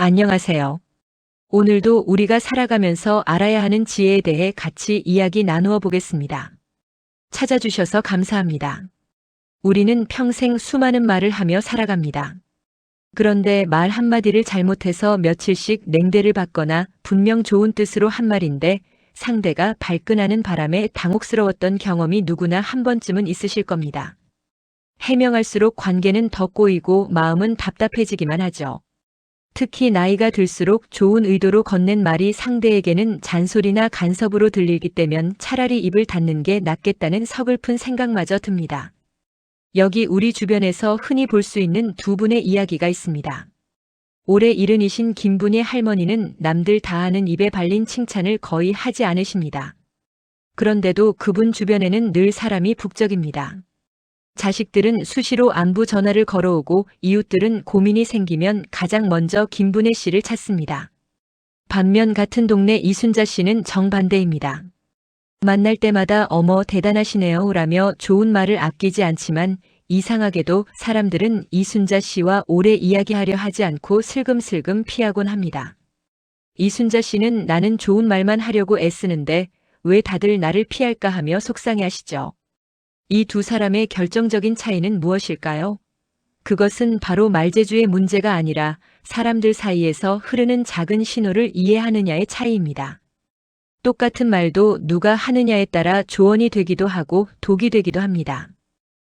안녕하세요. 오늘도 우리가 살아가면서 알아야 하는 지혜에 대해 같이 이야기 나누어 보겠습니다. 찾아주셔서 감사합니다. 우리는 평생 수많은 말을 하며 살아갑니다. 그런데 말 한마디를 잘못해서 며칠씩 냉대를 받거나 분명 좋은 뜻으로 한 말인데 상대가 발끈하는 바람에 당혹스러웠던 경험이 누구나 한 번쯤은 있으실 겁니다. 해명할수록 관계는 더 꼬이고 마음은 답답해지기만 하죠. 특히 나이가 들수록 좋은 의도로 건넨 말이 상대에게는 잔소리나 간섭으로 들리기 때문에 차라리 입을 닫는 게 낫겠다는 서글픈 생각마저 듭니다. 여기 우리 주변에서 흔히 볼 수 있는 두 분의 이야기가 있습니다. 올해 70이신 김분의 할머니는 남들 다 아는 입에 발린 칭찬을 거의 하지 않으십니다. 그런데도 그분 주변에는 늘 사람이 북적입니다. 자식들은 수시로 안부 전화를 걸어오고 이웃들은 고민이 생기면 가장 먼저 김분혜 씨를 찾습니다. 반면 같은 동네 이순자 씨는 정반대입니다. 만날 때마다 어머 대단하시네요 라며 좋은 말을 아끼지 않지만 이상하게도 사람들은 이순자 씨와 오래 이야기하려 하지 않고 슬금슬금 피하곤 합니다. 이순자 씨는 나는 좋은 말만 하려고 애쓰는데 왜 다들 나를 피할까 하며 속상해하시죠. 이 두 사람의 결정적인 차이는 무엇일까요? 그것은 바로 말재주의 문제가 아니라 사람들 사이에서 흐르는 작은 신호를 이해하느냐의 차이입니다. 똑같은 말도 누가 하느냐에 따라 조언이 되기도 하고 독이 되기도 합니다.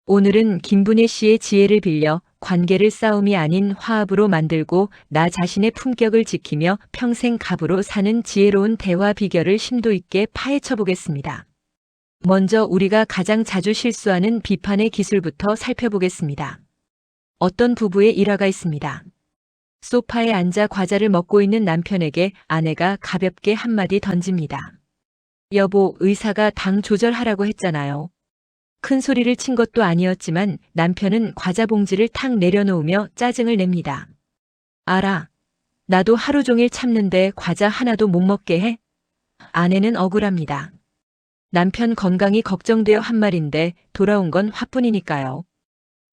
오늘은 김분혜 씨의 지혜를 빌려 관계를 싸움이 아닌 화합으로 만들고 나 자신의 품격을 지키며 평생 갑으로 사는 지혜로운 대화 비결을 심도 있게 파헤쳐 보겠습니다. 먼저 우리가 가장 자주 실수하는 비판의 기술부터 살펴보겠습니다. 어떤 부부의 일화가 있습니다. 소파에 앉아 과자를 먹고 있는 남편에게 아내가 가볍게 한마디 던집니다. 여보, 의사가 당 조절하라고 했잖아요. 큰 소리를 친 것도 아니었지만 남편은 과자 봉지를 탁 내려놓으며 짜증을 냅니다. 알아. 나도 하루 종일 참는데 과자 하나도 못 먹게 해? 아내는 억울합니다. 남편 건강이 걱정되어 한 말인데 돌아온 건 화뿐이니까요.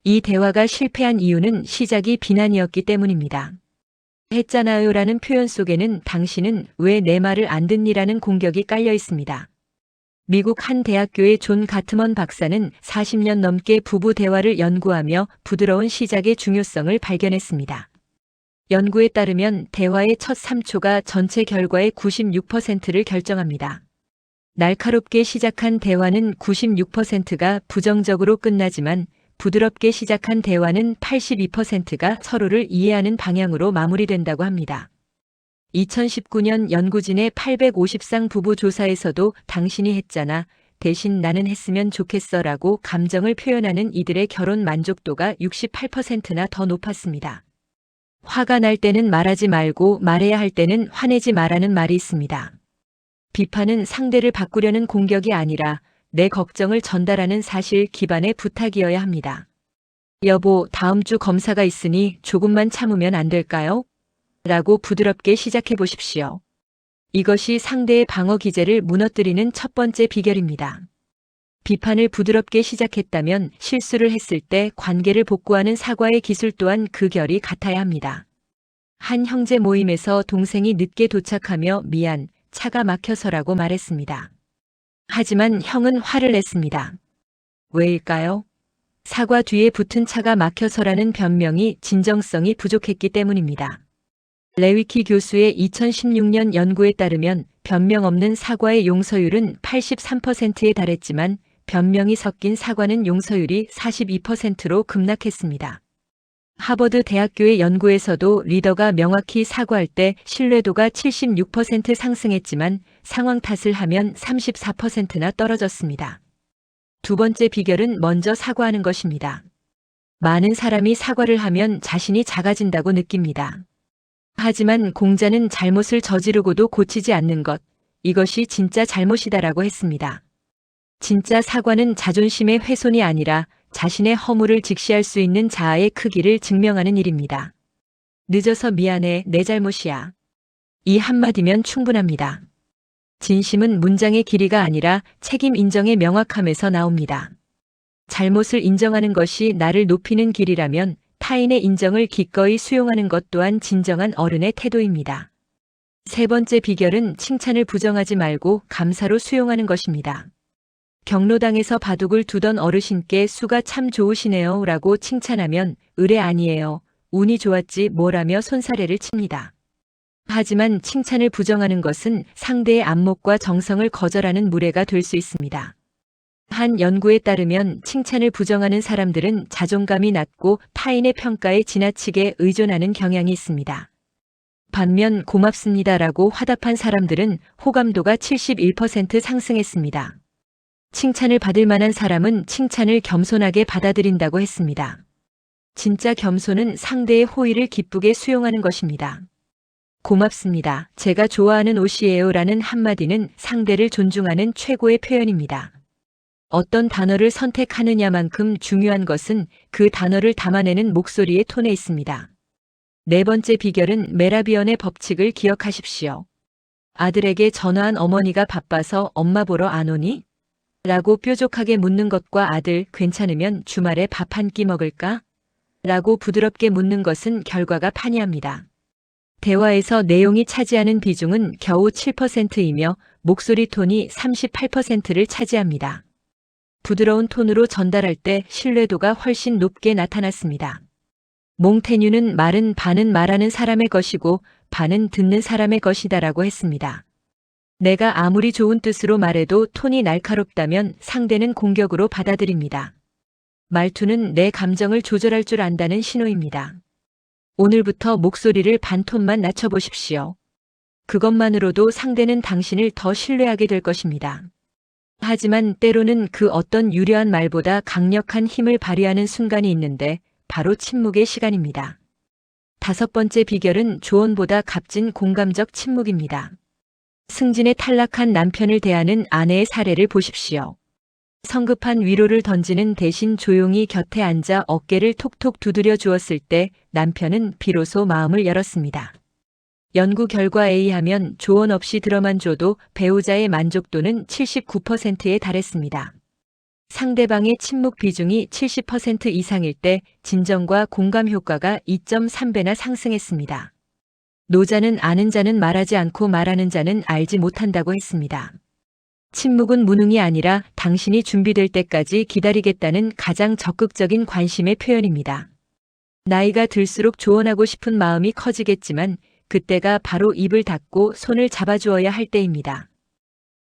이 대화가 실패한 이유는 시작이 비난이었기 때문입니다. 했잖아요 라는 표현 속에는 당신은 왜 내 말을 안 듣니라는 공격이 깔려 있습니다. 미국 한 대학교의 존 가트먼 박사는 40년 넘게 부부 대화를 연구하며 부드러운 시작의 중요성을 발견했습니다. 연구에 따르면 대화의 첫 3초가 전체 결과의 96%를 결정합니다. 날카롭게 시작한 대화는 96%가 부정적으로 끝나지만 부드럽게 시작한 대화는 82%가 서로를 이해하는 방향으로 마무리된다고 합니다. 2019년 연구진의 850상 부부 조사에서도 당신이 했잖아, 대신 나는 했으면 좋겠어 라고 감정을 표현하는 이들의 결혼 만족도가 68%나 더 높았습니다. 화가 날 때는 말하지 말고 말해야 할 때는 화내지 말라는 말이 있습니다. 비판은 상대를 바꾸려는 공격이 아니라 내 걱정을 전달하는 사실 기반의 부탁이어야 합니다. 여보, 다음 주 검사가 있으니 조금만 참으면 안 될까요? 라고 부드럽게 시작해 보십시오. 이것이 상대의 방어 기제를 무너뜨리는 첫 번째 비결입니다. 비판을 부드럽게 시작했다면 실수를 했을 때 관계를 복구하는 사과의 기술 또한 그 결이 같아야 합니다. 한 형제 모임에서 동생이 늦게 도착하며 미안, 차가 막혀서라고 말했습니다. 하지만 형은 화를 냈습니다. 왜일까요? 사과 뒤에 붙은 차가 막혀서라는 변명이 진정성이 부족했기 때문입니다. 레위키 교수의 2016년 연구에 따르면 변명 없는 사과의 용서율은 83%에 달했지만 변명이 섞인 사과는 용서율이 42%로 급락했습니다. 하버드 대학교의 연구에서도 리더가 명확히 사과할 때 신뢰도가 76% 상승했지만 상황 탓을 하면 34%나 떨어졌습니다. 두 번째 비결은 먼저 사과하는 것입니다. 많은 사람이 사과를 하면 자신이 작아진다고 느낍니다. 하지만 공자는 잘못을 저지르고도 고치지 않는 것, 이것이 진짜 잘못이다라고 했습니다. 진짜 사과는 자존심의 훼손이 아니라 자신의 허물을 직시할 수 있는 자아의 크기를 증명하는 일입니다. 늦어서 미안해, 내 잘못이야. 이 한마디면 충분합니다. 진심은 문장의 길이가 아니라 책임 인정의 명확함에서 나옵니다. 잘못을 인정하는 것이 나를 높이는 길이라면 타인의 인정을 기꺼이 수용하는 것 또한 진정한 어른의 태도입니다. 세 번째 비결은 칭찬을 부정하지 말고 감사로 수용하는 것입니다. 경로당에서 바둑을 두던 어르신께 수가 참 좋으시네요 라고 칭찬하면 의뢰 아니에요. 운이 좋았지 뭐라며 손사래를 칩니다. 하지만 칭찬을 부정하는 것은 상대의 안목과 정성을 거절하는 무례가 될 수 있습니다. 한 연구에 따르면 칭찬을 부정하는 사람들은 자존감이 낮고 타인의 평가에 지나치게 의존하는 경향이 있습니다. 반면 고맙습니다라고 화답한 사람들은 호감도가 71% 상승했습니다. 칭찬을 받을 만한 사람은 칭찬을 겸손하게 받아들인다고 했습니다. 진짜 겸손은 상대의 호의를 기쁘게 수용하는 것입니다. 고맙습니다. 제가 좋아하는 옷이에요 라는 한마디는 상대를 존중하는 최고의 표현입니다. 어떤 단어를 선택하느냐만큼 중요한 것은 그 단어를 담아내는 목소리의 톤에 있습니다. 네 번째 비결은 메라비언의 법칙을 기억하십시오. 아들에게 전화한 어머니가 바빠서 엄마 보러 안 오니? 라고 뾰족하게 묻는 것과 아들 괜찮으면 주말에 밥 한 끼 먹을까? 라고 부드럽게 묻는 것은 결과가 판이합니다. 대화에서 내용이 차지하는 비중은 겨우 7%이며 목소리 톤이 38%를 차지합니다. 부드러운 톤으로 전달할 때 신뢰도가 훨씬 높게 나타났습니다. 몽테뉴는 말은 반은 말하는 사람의 것이고 반은 듣는 사람의 것이다라고 했습니다. 내가 아무리 좋은 뜻으로 말해도 톤이 날카롭다면 상대는 공격으로 받아들입니다. 말투는 내 감정을 조절할 줄 안다는 신호입니다. 오늘부터 목소리를 반톤만 낮춰보십시오. 그것만으로도 상대는 당신을 더 신뢰하게 될 것입니다. 하지만 때로는 그 어떤 유려한 말보다 강력한 힘을 발휘하는 순간이 있는데 바로 침묵의 시간입니다. 다섯 번째 비결은 조언보다 값진 공감적 침묵입니다. 승진에 탈락한 남편을 대하는 아내의 사례를 보십시오. 성급한 위로를 던지는 대신 조용히 곁에 앉아 어깨를 톡톡 두드려 주었을 때 남편은 비로소 마음을 열었습니다. 연구 결과에 의하면 조언 없이 들어만 줘도 배우자의 만족도는 79%에 달했습니다. 상대방의 침묵 비중이 70% 이상일 때 진정과 공감 효과가 2.3배나 상승했습니다. 노자는 아는 자는 말하지 않고 말하는 자는 알지 못한다고 했습니다. 침묵은 무능이 아니라 당신이 준비될 때까지 기다리겠다는 가장 적극적인 관심의 표현입니다. 나이가 들수록 조언하고 싶은 마음이 커지겠지만 그때가 바로 입을 닫고 손을 잡아주어야 할 때입니다.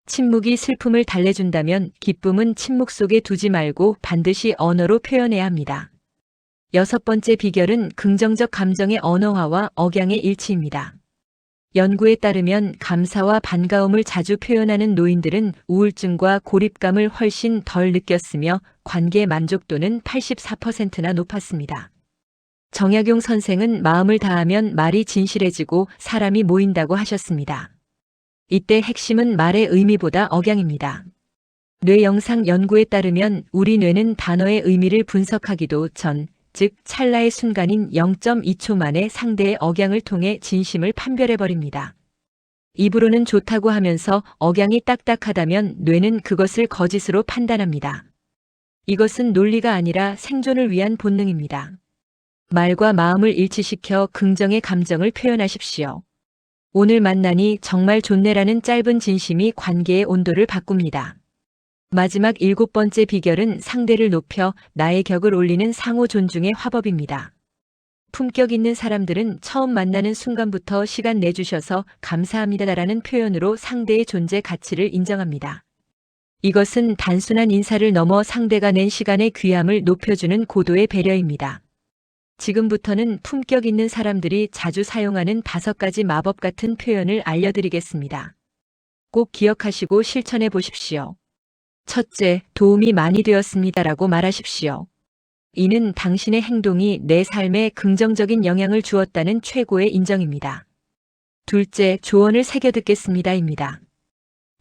침묵이 슬픔을 달래준다면 기쁨은 침묵 속에 두지 말고 반드시 언어로 표현해야 합니다. 여섯 번째 비결은 긍정적 감정의 언어화와 억양의 일치입니다. 연구에 따르면 감사와 반가움을 자주 표현하는 노인들은 우울증과 고립감을 훨씬 덜 느꼈으며 관계 만족도는 84%나 높았습니다. 정약용 선생은 마음을 다하면 말이 진실해지고 사람이 모인다고 하셨습니다. 이때 핵심은 말의 의미보다 억양입니다. 뇌 영상 연구에 따르면 우리 뇌는 단어의 의미를 분석하기도 전, 즉 찰나의 순간인 0.2초 만에 상대의 억양을 통해 진심을 판별해버립니다. 입으로는 좋다고 하면서 억양이 딱딱하다면 뇌는 그것을 거짓으로 판단합니다. 이것은 논리가 아니라 생존을 위한 본능입니다. 말과 마음을 일치시켜 긍정의 감정을 표현하십시오. 오늘 만나니 정말 좋네라는 짧은 진심이 관계의 온도를 바꿉니다. 마지막 7번째 비결은 상대를 높여 나의 격을 올리는 상호 존중의 화법입니다. 품격 있는 사람들은 처음 만나는 순간부터 시간 내주셔서 감사합니다라는 표현으로 상대의 존재 가치를 인정합니다. 이것은 단순한 인사를 넘어 상대가 낸 시간의 귀함을 높여주는 고도의 배려입니다. 지금부터는 품격 있는 사람들이 자주 사용하는 5가지 마법 같은 표현을 알려드리겠습니다. 꼭 기억하시고 실천해 보십시오. 첫째, 도움이 많이 되었습니다라고 말하십시오. 이는 당신의 행동이 내 삶에 긍정적인 영향을 주었다는 최고의 인정입니다. 둘째, 조언을 새겨 듣겠습니다입니다.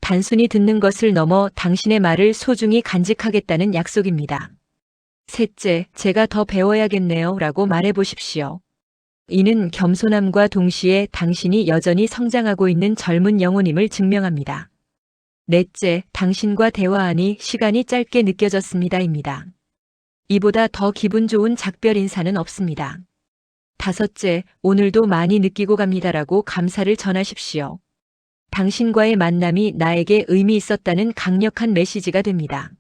단순히 듣는 것을 넘어 당신의 말을 소중히 간직하겠다는 약속입니다. 셋째, 제가 더 배워야겠네요 라고 말해보십시오. 이는 겸손함과 동시에 당신이 여전히 성장하고 있는 젊은 영혼임을 증명합니다. 넷째, 당신과 대화하니 시간이 짧게 느껴졌습니다입니다. 이보다 더 기분 좋은 작별 인사는 없습니다. 5째, 오늘도 많이 느끼고 갑니다라고 감사를 전하십시오. 당신과의 만남이 나에게 의미 있었다는 강력한 메시지가 됩니다.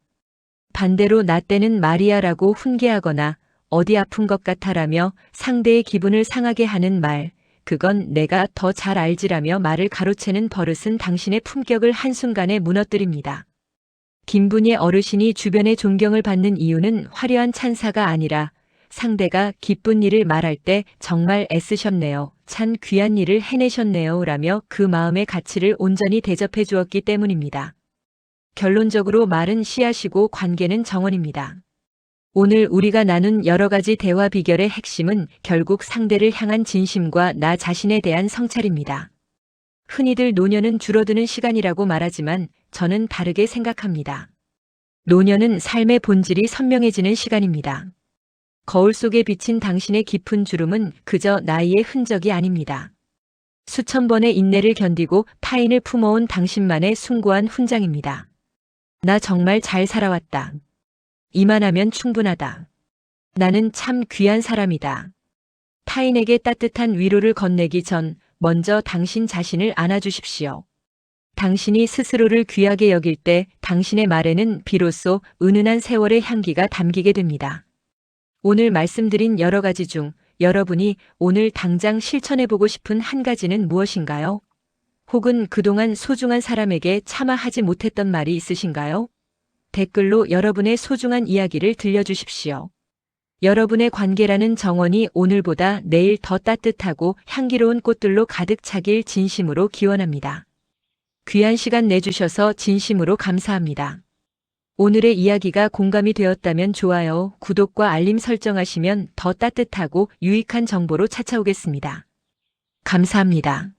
반대로 나 때는 마리아라고 훈계하거나 어디 아픈 것 같아라며 상대의 기분을 상하게 하는 말, 그건 내가 더 잘 알지라며 말을 가로채는 버릇은 당신의 품격을 한순간에 무너뜨립니다. 김분의 어르신이 주변의 존경을 받는 이유는 화려한 찬사가 아니라 상대가 기쁜 일을 말할 때 정말 애쓰셨네요. 참 귀한 일을 해내셨네요. 라며 그 마음의 가치를 온전히 대접해 주었기 때문입니다. 결론적으로 말은 씨앗이고 관계는 정원입니다. 오늘 우리가 나눈 여러 가지 대화 비결의 핵심은 결국 상대를 향한 진심과 나 자신에 대한 성찰입니다. 흔히들 노년은 줄어드는 시간이라고 말하지만 저는 다르게 생각합니다. 노년은 삶의 본질이 선명해지는 시간입니다. 거울 속에 비친 당신의 깊은 주름은 그저 나이의 흔적이 아닙니다. 수천 번의 인내를 견디고 타인을 품어온 당신만의 숭고한 훈장입니다. 나 정말 잘 살아왔다. 이만하면 충분하다. 나는 참 귀한 사람이다. 타인에게 따뜻한 위로를 건네기 전 먼저 당신 자신을 안아주십시오. 당신이 스스로를 귀하게 여길 때 당신의 말에는 비로소 은은한 세월의 향기가 담기게 됩니다. 오늘 말씀드린 여러 가지 중 여러분이 오늘 당장 실천해보고 싶은 한 가지는 무엇인가요? 혹은 그동안 소중한 사람에게 차마 하지 못했던 말이 있으신가요? 댓글로 여러분의 소중한 이야기를 들려주십시오. 여러분의 관계라는 정원이 오늘보다 내일 더 따뜻하고 향기로운 꽃들로 가득 차길 진심으로 기원합니다. 귀한 시간 내주셔서 진심으로 감사합니다. 오늘의 이야기가 공감이 되었다면 좋아요, 구독과 알림 설정하시면 더 따뜻하고 유익한 정보로 찾아오겠습니다. 감사합니다.